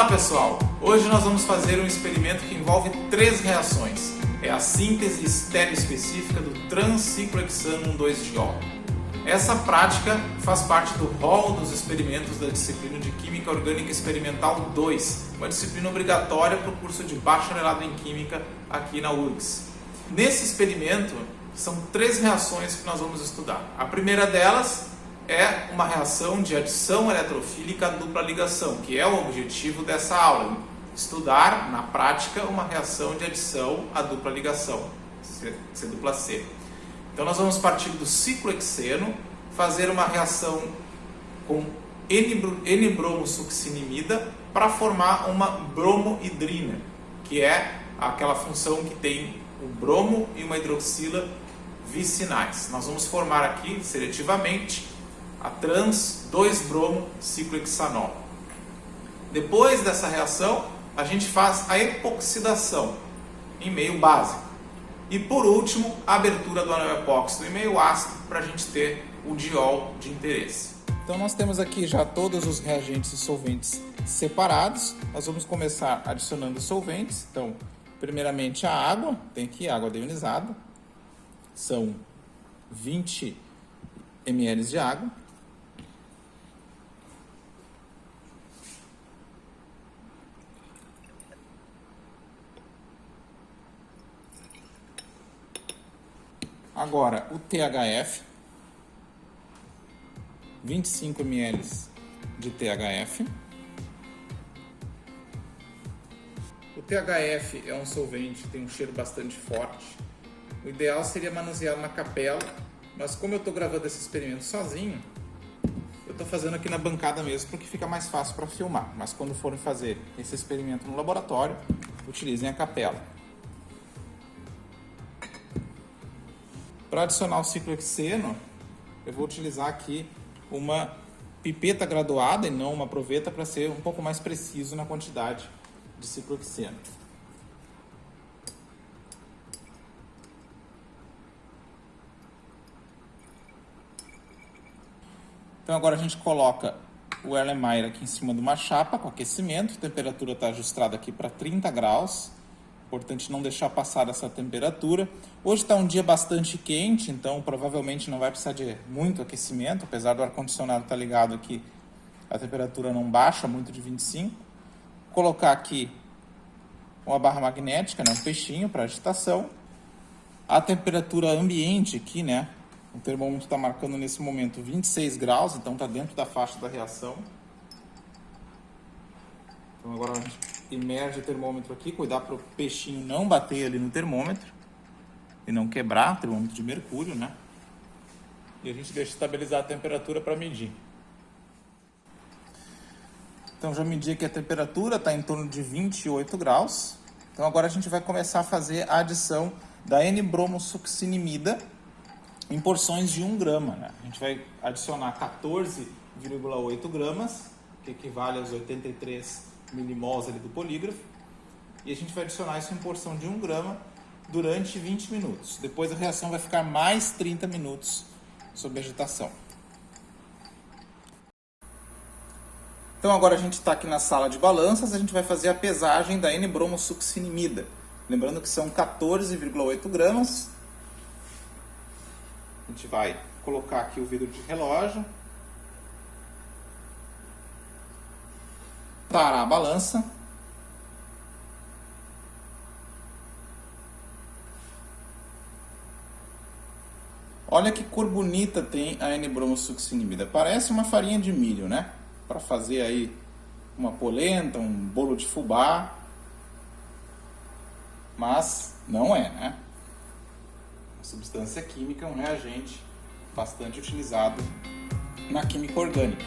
Olá pessoal, hoje nós vamos fazer um experimento que envolve 3 reações. É a síntese estereoespecífica do transciclohexano 1,2-diol. Essa prática faz parte do rol dos experimentos da disciplina de Química Orgânica Experimental 2, uma disciplina obrigatória para o curso de bacharelado em Química aqui na URGS. Nesse experimento, são 3 reações que nós vamos estudar. A primeira delas é uma reação de adição eletrofílica a dupla ligação, que é o objetivo dessa aula, estudar na prática uma reação de adição a dupla ligação, C+C. Então nós vamos partir do ciclohexeno, fazer uma reação com N-bromosuccinimida para formar uma bromohidrina, que é aquela função que tem o bromo e uma hidroxila vicinais. Nós vamos formar aqui seletivamente a trans-2-bromo-ciclohexanol. Depois dessa reação, a gente faz a epoxidação em meio básico. E por último, a abertura do anel epóxido em meio ácido para a gente ter o diol de interesse. Então nós temos aqui já todos os reagentes e solventes separados. Nós vamos começar adicionando solventes. Então, primeiramente a água, tem aqui água deionizada. São 20 ml de água. Agora, o THF, 25 ml de THF. O THF é um solvente que tem um cheiro bastante forte. O ideal seria manusear na capela, mas como eu estou gravando esse experimento sozinho, eu estou fazendo aqui na bancada mesmo, porque fica mais fácil para filmar. Mas quando forem fazer esse experimento no laboratório, utilizem a capela. Para adicionar o ciclohexeno, eu vou utilizar aqui uma pipeta graduada e não uma proveta para ser um pouco mais preciso na quantidade de ciclohexeno. Então agora a gente coloca o Erlenmeyer aqui em cima de uma chapa com aquecimento, a temperatura está ajustada aqui para 30 graus. Importante não deixar passar essa temperatura. Hoje está um dia bastante quente, então provavelmente não vai precisar de muito aquecimento, apesar do ar-condicionado estar ligado aqui, a temperatura não baixa muito de 25. Vou colocar aqui uma barra magnética, né, um peixinho para agitação. A temperatura ambiente aqui, né, o termômetro está marcando nesse momento 26 graus, então está dentro da faixa da reação. Então agora a gente imerge o termômetro aqui, cuidar para o peixinho não bater ali no termômetro e não quebrar, o termômetro de mercúrio, né? E a gente deixa estabilizar a temperatura para medir. Então já medi aqui a temperatura, está em torno de 28 graus. Então agora a gente vai começar a fazer a adição da N-bromosuccinimida em porções de 1 grama, né? A gente vai adicionar 14,8 gramas, que equivale aos 83 milimols ali do polígrafo, e a gente vai adicionar isso em porção de 1 grama durante 20 minutos. Depois a reação vai ficar mais 30 minutos sob agitação. Então agora a gente está aqui na sala de balanças, a gente vai fazer a pesagem da N-bromosuccinimida. Lembrando que são 14,8 gramas. A gente vai colocar aqui o vidro de relógio. Parar a balança. Olha que cor bonita tem a N-bromosuccinimida. Parece uma farinha de milho, né? Para fazer aí uma polenta, um bolo de fubá. Mas não é, né? Uma substância química, um reagente bastante utilizado na química orgânica.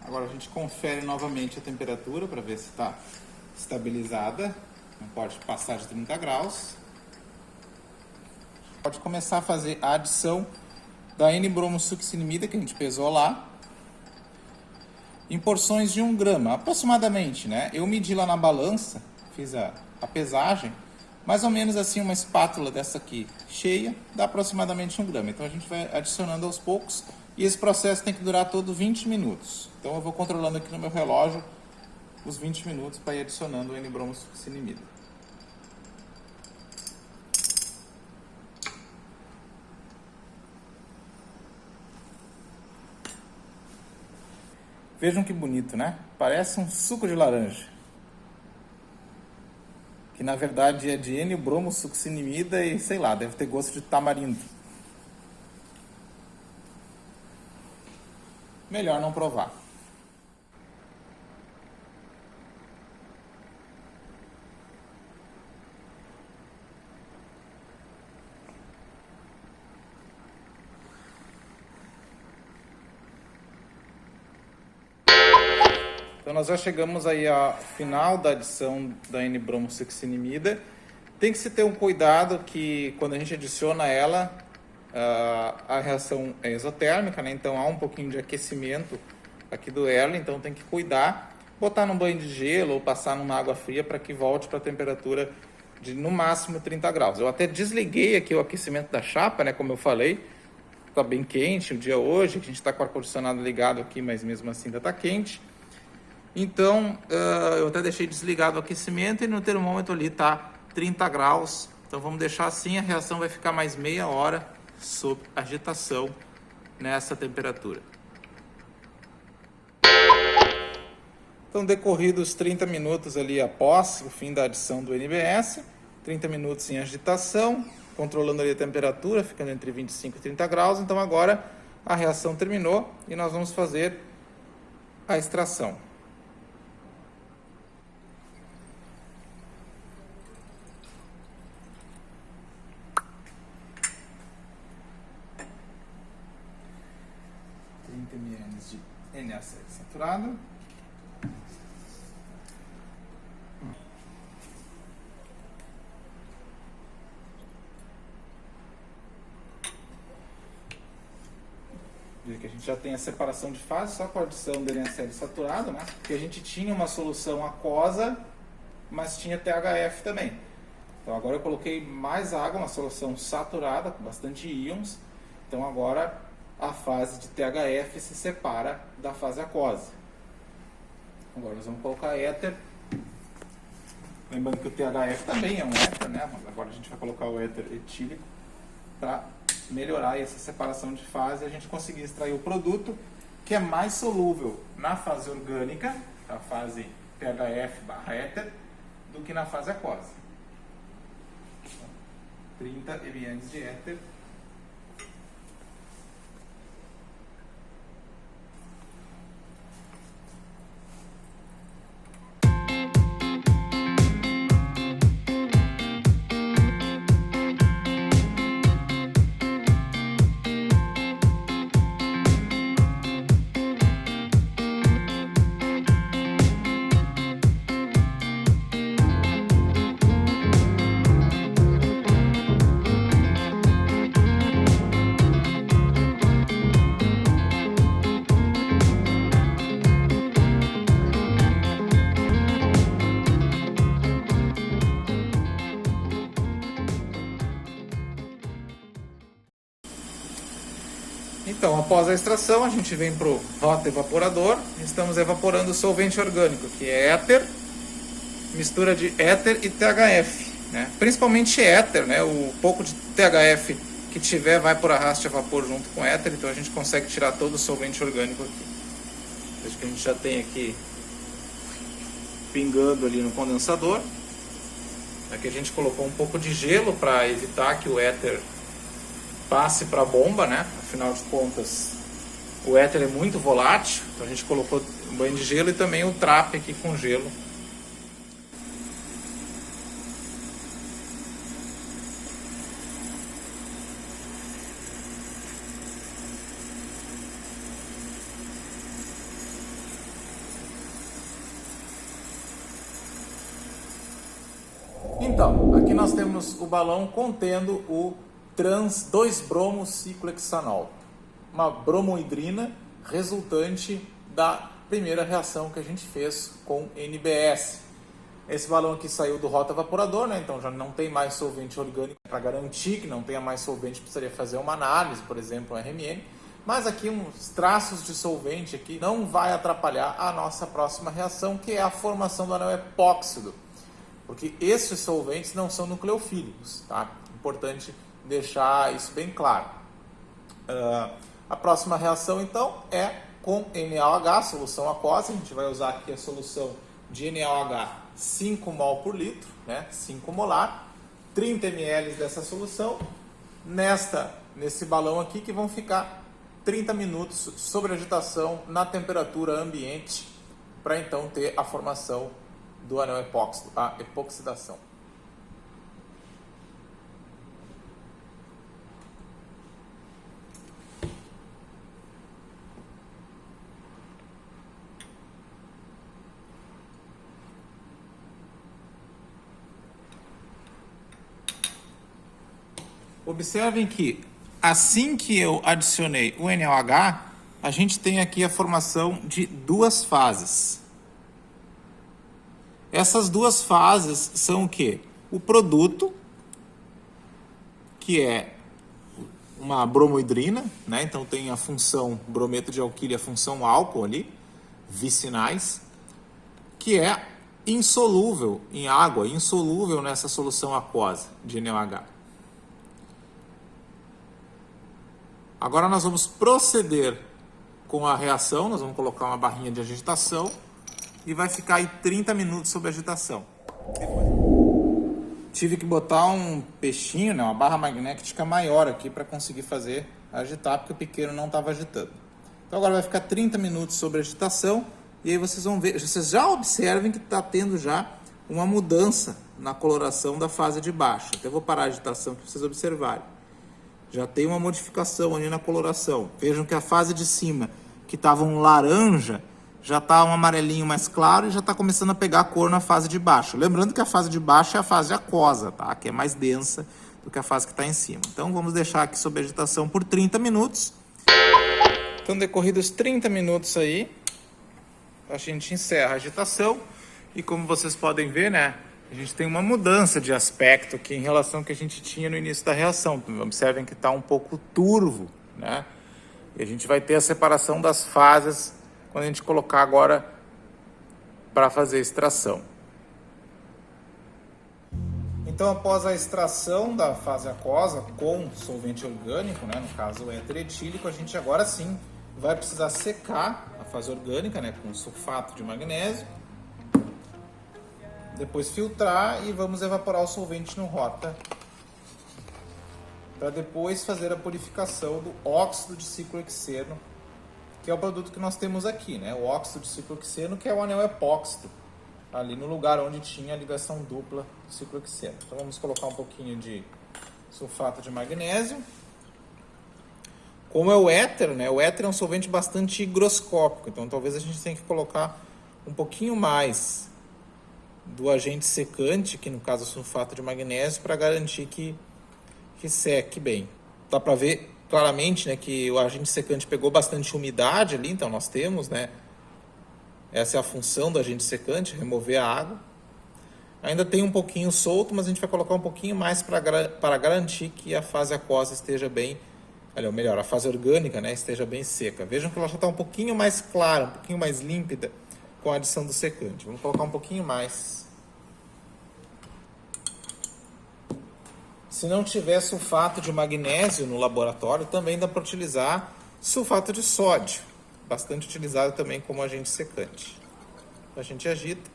Agora a gente confere novamente a temperatura para ver se está estabilizada. Não pode passar de 30 graus. Pode começar a fazer a adição da N-bromosuccinimida que a gente pesou lá em porções de 1 grama, aproximadamente, né? Eu medi lá na balança, fiz a pesagem, Mais ou menos assim, uma espátula dessa aqui cheia, dá aproximadamente 1 grama. Então a gente vai adicionando aos poucos e esse processo tem que durar todo 20 minutos. Então eu vou controlando aqui no meu relógio os 20 minutos para ir adicionando o N-bromosuccinimida. Vejam que bonito, né? Parece um suco de laranja. Que na verdade é de N-bromosuccinimida e sei lá, deve ter gosto de tamarindo. Melhor não provar. Então nós já chegamos aí ao final da adição da N-bromosuccinimida. Tem que se ter um cuidado que quando a gente adiciona ela, a reação é exotérmica, né? Então há um pouquinho de aquecimento aqui do elo, então tem que cuidar, botar num banho de gelo ou passar numa água fria para que volte para a temperatura de no máximo 30 graus. Eu até desliguei aqui o aquecimento da chapa, né? Como eu falei, está bem quente o dia hoje, a gente está com o ar-condicionado ligado aqui, mas mesmo assim ainda está quente. Então, eu até deixei desligado o aquecimento e no termômetro ali está 30 graus. Então vamos deixar assim, a reação vai ficar mais meia hora sob agitação nessa temperatura. Então, decorridos 30 minutos ali após o fim da adição do NBS, 30 minutos em agitação, controlando ali a temperatura, ficando entre 25 e 30 graus. Então agora a reação terminou e nós vamos fazer a extração. ml de NaCl saturado. Veja que a gente já tem a separação de fase só com a adição do NaCl saturado, né? Porque a gente tinha uma solução aquosa, mas tinha THF também. Então agora eu coloquei mais água, uma solução saturada, com bastante íons. Então agora a fase de THF se separa da fase aquosa. Agora nós vamos colocar éter. Lembrando que o THF também é um éter, né? Mas agora a gente vai colocar o éter etílico para melhorar essa separação de fase e a gente conseguir extrair o produto que é mais solúvel na fase orgânica, a fase THF/éter, do que na fase aquosa. 30 ml de éter. Então, após a extração, a gente vem para o rotaevaporador. Estamos evaporando o solvente orgânico, que é éter, mistura de éter e THF, né? Principalmente éter, né? O pouco de THF que tiver vai por arraste a vapor junto com éter, então a gente consegue tirar todo o solvente orgânico aqui. Veja que a gente já tem aqui pingando ali no condensador. Aqui a gente colocou um pouco de gelo para evitar que o éter passe para a bomba, né? Afinal de contas, o éter é muito volátil, então a gente colocou um banho de gelo e também o trap aqui com gelo. Então, aqui nós temos o balão contendo o trans 2-bromo-ciclohexanol, uma bromohidrina resultante da primeira reação que a gente fez com NBS. Esse balão aqui saiu do rotaevaporador, né? Então já não tem mais solvente orgânico. Para garantir que não tenha mais solvente, precisaria fazer uma análise, por exemplo, um RMN. Mas aqui uns traços de solvente aqui não vai atrapalhar a nossa próxima reação, que é a formação do anel epóxido. Porque esses solventes não são nucleofílicos, tá? Importante deixar isso bem claro. A próxima reação, então, é com NaOH, solução aquosa. A gente vai usar aqui a solução de NaOH 5 mol por litro, né? 5 molar, 30 ml dessa solução, nesse balão aqui, que vão ficar 30 minutos sob agitação na temperatura ambiente, para então ter a formação do anel epóxido, a epoxidação. Observem que assim que eu adicionei o NaOH, a gente tem aqui a formação de duas fases. Essas duas fases são o quê? O produto, que é uma bromohidrina, né? Então tem a função brometo de alquilo e a função álcool ali, vicinais, que é insolúvel em água, insolúvel nessa solução aquosa de NaOH. Agora nós vamos proceder com a reação, nós vamos colocar uma barrinha de agitação e vai ficar aí 30 minutos sob agitação. Tive que botar um peixinho, né, uma barra magnética maior aqui para conseguir fazer agitar, porque o pequeno não estava agitando. Então agora vai ficar 30 minutos sob agitação e aí vocês vão ver, vocês já observem que está tendo já uma mudança na coloração da fase de baixo. Até vou parar a agitação para vocês observarem. Já tem uma modificação ali na coloração. Vejam que a fase de cima, que estava um laranja, já está um amarelinho mais claro e já está começando a pegar a cor na fase de baixo. Lembrando que a fase de baixo é a fase aquosa, tá? Que é mais densa do que a fase que está em cima. Então vamos deixar aqui sob agitação por 30 minutos. Então, decorridos 30 minutos aí, a gente encerra a agitação. E como vocês podem ver, né? A gente tem uma mudança de aspecto aqui em relação ao que a gente tinha no início da reação. Observem que está um pouco turvo, né? E a gente vai ter a separação das fases quando a gente colocar agora para fazer a extração. Então, após a extração da fase aquosa com solvente orgânico, né, no caso o éter etílico, a gente agora sim vai precisar secar a fase orgânica, né, com sulfato de magnésio. Depois filtrar e vamos evaporar o solvente no rota, para depois fazer a purificação do óxido de ciclohexeno, que é o produto que nós temos aqui, né? O óxido de ciclohexeno, que é o anel epóxido, ali no lugar onde tinha a ligação dupla do ciclohexeno. Então vamos colocar um pouquinho de sulfato de magnésio. Como é o éter, né? O éter é um solvente bastante higroscópico, então talvez a gente tenha que colocar um pouquinho mais do agente secante, que no caso é o sulfato de magnésio, para garantir que seque bem. Dá para ver claramente, né, que o agente secante pegou bastante umidade ali, então nós temos, né, essa é a função do agente secante, remover a água. Ainda tem um pouquinho solto, mas a gente vai colocar um pouquinho mais para garantir que a fase aquosa esteja bem, ou melhor, a fase orgânica, né, esteja bem seca. Vejam que ela já está um pouquinho mais clara, um pouquinho mais límpida com a adição do secante. Vamos colocar um pouquinho mais. Se não tiver sulfato de magnésio no laboratório, também dá para utilizar sulfato de sódio, bastante utilizado também como agente secante. A gente agita.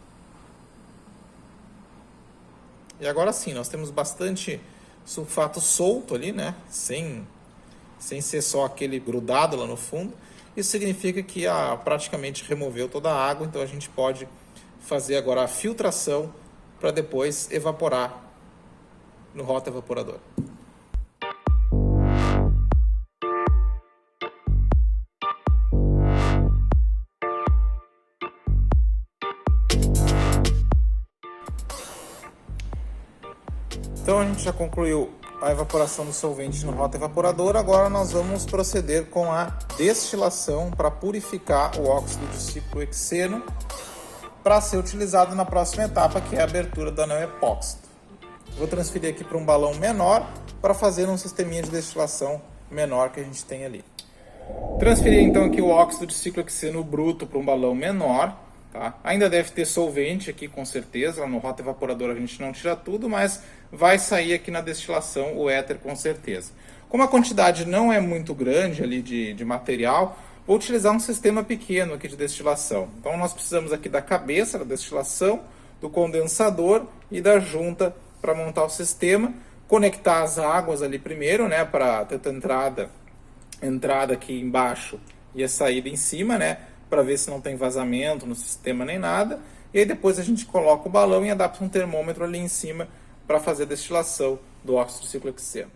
E agora sim, nós temos bastante sulfato solto ali, né? Sem ser só aquele grudado lá no fundo. Isso significa que praticamente removeu toda a água, então a gente pode fazer agora a filtração para depois evaporar no rotaevaporador. Então a gente já concluiu a evaporação do solvente no rotaevaporador. Agora nós vamos proceder com a destilação para purificar o óxido de ciclohexeno, para ser utilizado na próxima etapa, que é a abertura do anel epóxi. Vou transferir aqui para um balão menor para fazer um sisteminha de destilação menor que a gente tem ali. Transferir então aqui o óxido de ciclohexeno bruto para um balão menor. Tá? Ainda deve ter solvente aqui com certeza, lá no rota evaporador a gente não tira tudo, mas vai sair aqui na destilação o éter com certeza. Como a quantidade não é muito grande ali de material, vou utilizar um sistema pequeno aqui de destilação. Então nós precisamos aqui da cabeça da destilação, do condensador e da junta para montar o sistema, conectar as águas ali primeiro, né, para ter entrada aqui embaixo e a saída em cima, né, para ver se não tem vazamento no sistema nem nada. E aí depois a gente coloca o balão e adapta um termômetro ali em cima para fazer a destilação do óxido de ciclohexeno.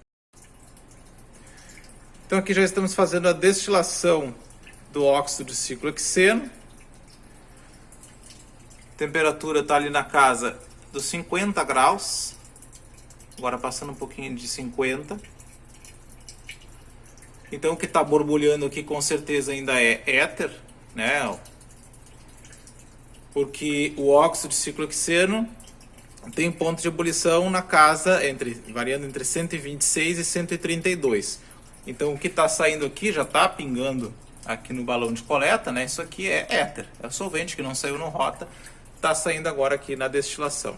Então aqui já estamos fazendo a destilação do óxido de ciclohexeno. A temperatura está ali na casa dos 50 graus. Agora passando um pouquinho de 50. Então o que está borbulhando aqui com certeza ainda é éter, né? Porque o óxido de ciclohexeno tem ponto de ebulição na casa, variando entre 126 e 132. Então o que está saindo aqui já está pingando aqui no balão de coleta, né? Isso aqui é éter, é o solvente que não saiu no rota, está saindo agora aqui na destilação.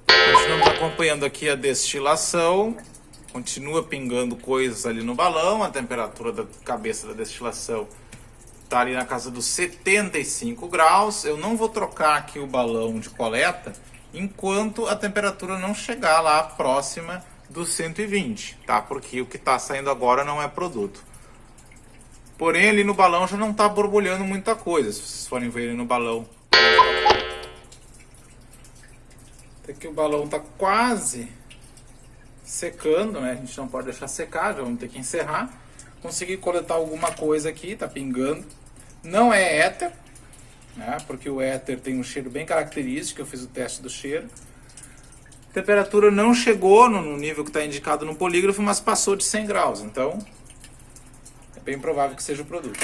Continuamos acompanhando aqui a destilação, continua pingando coisas ali no balão, a temperatura da cabeça da destilação está ali na casa dos 75 graus. Eu não vou trocar aqui o balão de coleta enquanto a temperatura não chegar lá próxima dos 120, tá? Porque o que está saindo agora não é produto. Porém, ali no balão já não está borbulhando muita coisa, se vocês forem ver ali no balão. Até que o balão está quase secando, né? A gente não pode deixar secar, já vamos ter que encerrar. Consegui coletar alguma coisa aqui, tá pingando. Não é éter, né? Porque o éter tem um cheiro bem característico, eu fiz o teste do cheiro. A temperatura não chegou no nível que está indicado no polígrafo, mas passou de 100 graus, então é bem provável que seja o produto.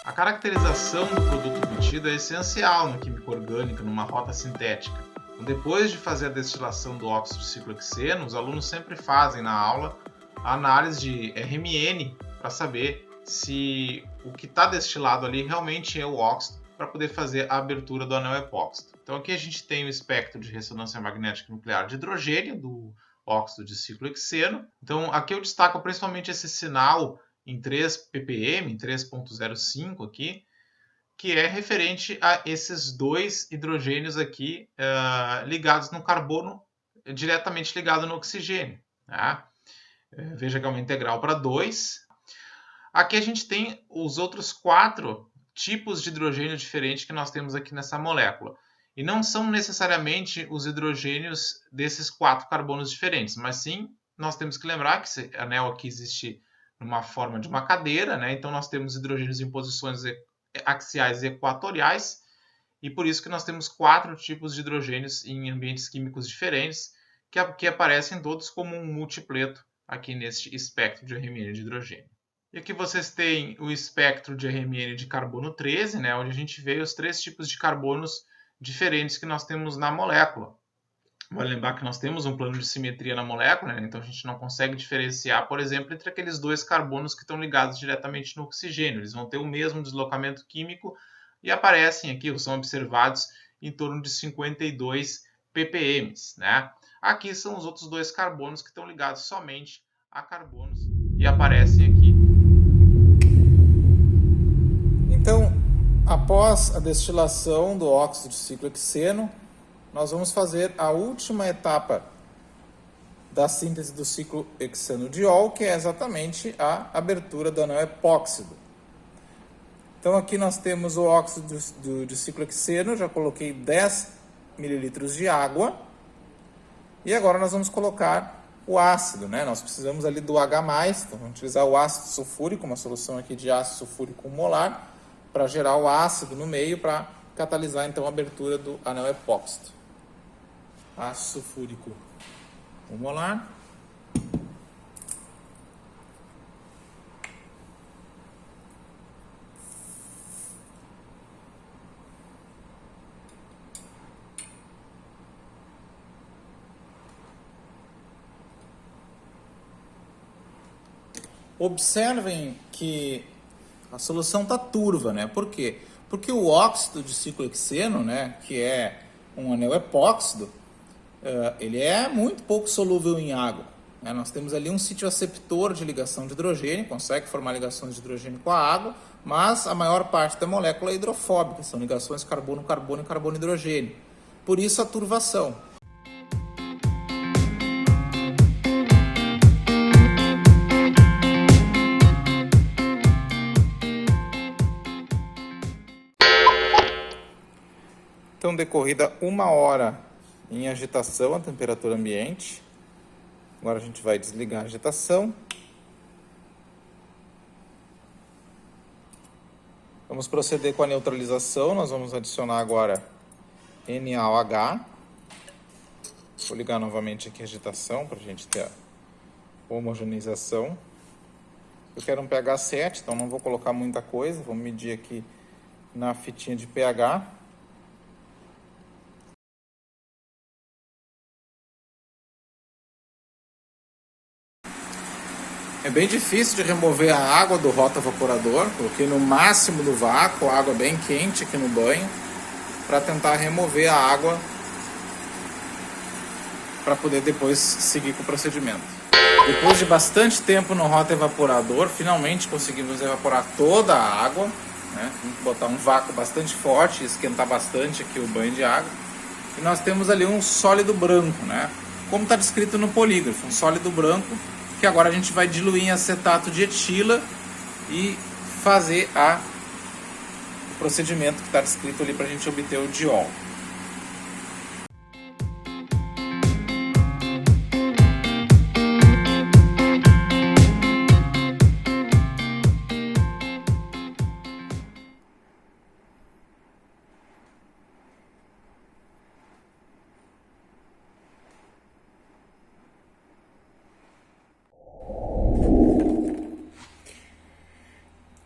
A caracterização do produto obtido é essencial na química orgânica, numa rota sintética. Depois de fazer a destilação do óxido de ciclohexeno, os alunos sempre fazem na aula a análise de RMN para saber se o que está destilado ali realmente é o óxido, para poder fazer a abertura do anel epóxi. Então aqui a gente tem o espectro de ressonância magnética nuclear de hidrogênio do óxido de ciclohexeno. Então aqui eu destaco principalmente esse sinal em 3 ppm, em 3.05 aqui, que é referente a esses dois hidrogênios aqui ligados no carbono, diretamente ligado no oxigênio. Tá? Veja que é uma integral para 2. Aqui a gente tem os outros 4 tipos de hidrogênio diferentes que nós temos aqui nessa molécula. E não são necessariamente os hidrogênios desses 4 carbonos diferentes, mas sim, nós temos que lembrar que esse anel aqui existe numa forma de uma cadeira, né? Então nós temos hidrogênios em posições axiais e equatoriais, e por isso que nós temos 4 tipos de hidrogênios em ambientes químicos diferentes, que aparecem todos como um multipleto aqui neste espectro de RMN de hidrogênio. E aqui vocês têm o espectro de RMN de carbono 13, né, onde a gente vê os 3 tipos de carbonos diferentes que nós temos na molécula. Vale lembrar que nós temos um plano de simetria na molécula, né? Então a gente não consegue diferenciar, por exemplo, entre aqueles 2 carbonos que estão ligados diretamente no oxigênio. Eles vão ter o mesmo deslocamento químico e aparecem aqui, ou são observados, em torno de 52 ppm. Né? Aqui são os outros 2 carbonos que estão ligados somente a carbonos e aparecem aqui. Então, após a destilação do óxido de ciclohexeno, nós vamos fazer a última etapa da síntese do ciclohexanodiol, que é exatamente a abertura do anel epóxido. Então aqui nós temos o óxido de ciclohexeno, já coloquei 10 ml de água. E agora nós vamos colocar o ácido, né? Nós precisamos ali do H+, então vamos utilizar o ácido sulfúrico, uma solução aqui de ácido sulfúrico molar, para gerar o ácido no meio, para catalisar então a abertura do anel epóxi. Ácido sulfúrico molar. Observem que a solução está turva, né? Por quê? Porque o óxido de ciclohexeno, né, que é um anel epóxido, ele é muito pouco solúvel em água. Né? Nós temos ali um sítio aceptor de ligação de hidrogênio, consegue formar ligações de hidrogênio com a água, mas a maior parte da molécula é hidrofóbica, são ligações carbono-carbono e carbono-hidrogênio. Por isso a turvação. Então, decorrida 1 hora em agitação a temperatura ambiente, agora a gente vai desligar a agitação. Vamos proceder com a neutralização, nós vamos adicionar agora NaOH. Vou ligar novamente aqui a agitação para a gente ter a homogeneização. Eu quero um pH 7, então não vou colocar muita coisa, vamos medir aqui na fitinha de pH. É bem difícil de remover a água do rotavaporador. Coloquei no máximo do vácuo, água bem quente aqui no banho, para tentar remover a água, para poder depois seguir com o procedimento. Depois de bastante tempo no rotaevaporador, finalmente conseguimos evaporar toda a água, né? Vamos botar um vácuo bastante forte e esquentar bastante aqui o banho de água. E nós temos ali um sólido branco, né? Como está descrito no polígrafo, um sólido branco, que agora a gente vai diluir em acetato de etila e fazer o procedimento que está descrito ali para a gente obter o diol.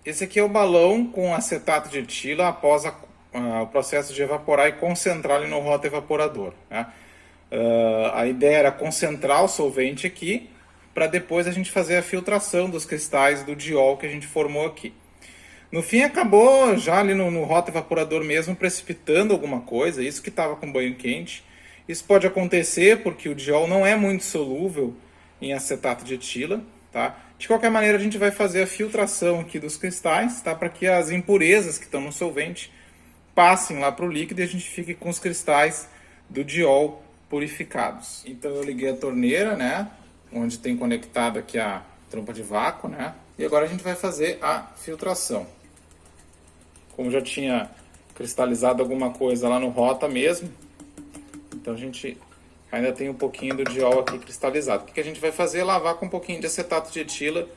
Esse aqui é o balão com acetato de etila após o processo de evaporar e concentrar ele no rotaevaporador, né? A ideia era concentrar o solvente aqui para depois a gente fazer a filtração dos cristais do diol que a gente formou aqui. No fim acabou já ali no rotaevaporador mesmo precipitando alguma coisa, isso que estava com banho quente. Isso pode acontecer porque o diol não é muito solúvel em acetato de etila, tá? De qualquer maneira, a gente vai fazer a filtração aqui dos cristais, tá? Para que as impurezas que estão no solvente passem lá para o líquido e a gente fique com os cristais do diol purificados. Então eu liguei a torneira, né? Onde tem conectado aqui a trompa de vácuo, né? E agora a gente vai fazer a filtração. Como já tinha cristalizado alguma coisa lá no rota mesmo, então a gente ainda tem um pouquinho do diol aqui cristalizado. O que a gente vai fazer é lavar com um pouquinho de acetato de etila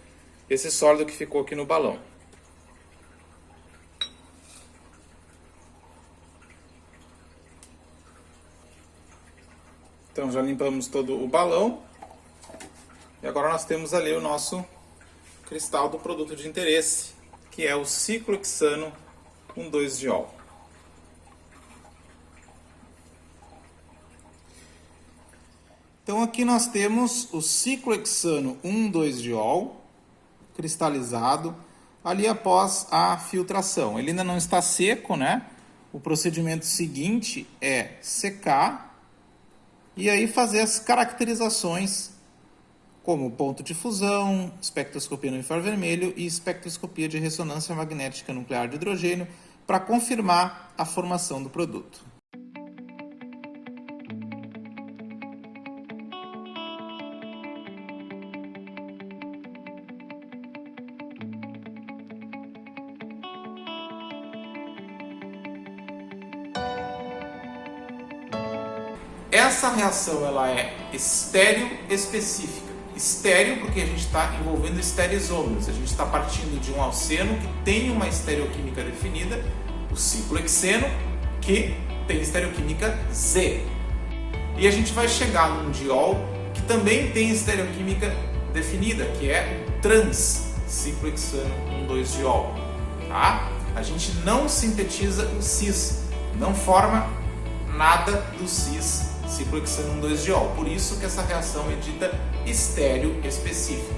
esse sólido que ficou aqui no balão. Então já limpamos todo o balão. E agora nós temos ali o nosso cristal do produto de interesse, que é o ciclohexano 1,2-diol. Então aqui nós temos o ciclohexano 1,2-diol cristalizado ali após a filtração. Ele ainda não está seco, né? O procedimento seguinte é secar e aí fazer as caracterizações como ponto de fusão, espectroscopia no infravermelho e espectroscopia de ressonância magnética nuclear de hidrogênio para confirmar a formação do produto. Essa reação ela é estéreo específica. Estéreo porque a gente está envolvendo estereoisômeros. A gente está partindo de um alceno que tem uma estereoquímica definida, o ciclohexeno, que tem estereoquímica Z. E a gente vai chegar num diol que também tem estereoquímica definida, que é o trans-ciclohexano 1,2-diol. Tá? A gente não sintetiza o cis, não forma nada do cis ciclohexano 1,2-diol. Por isso que essa reação é dita estéreo específica.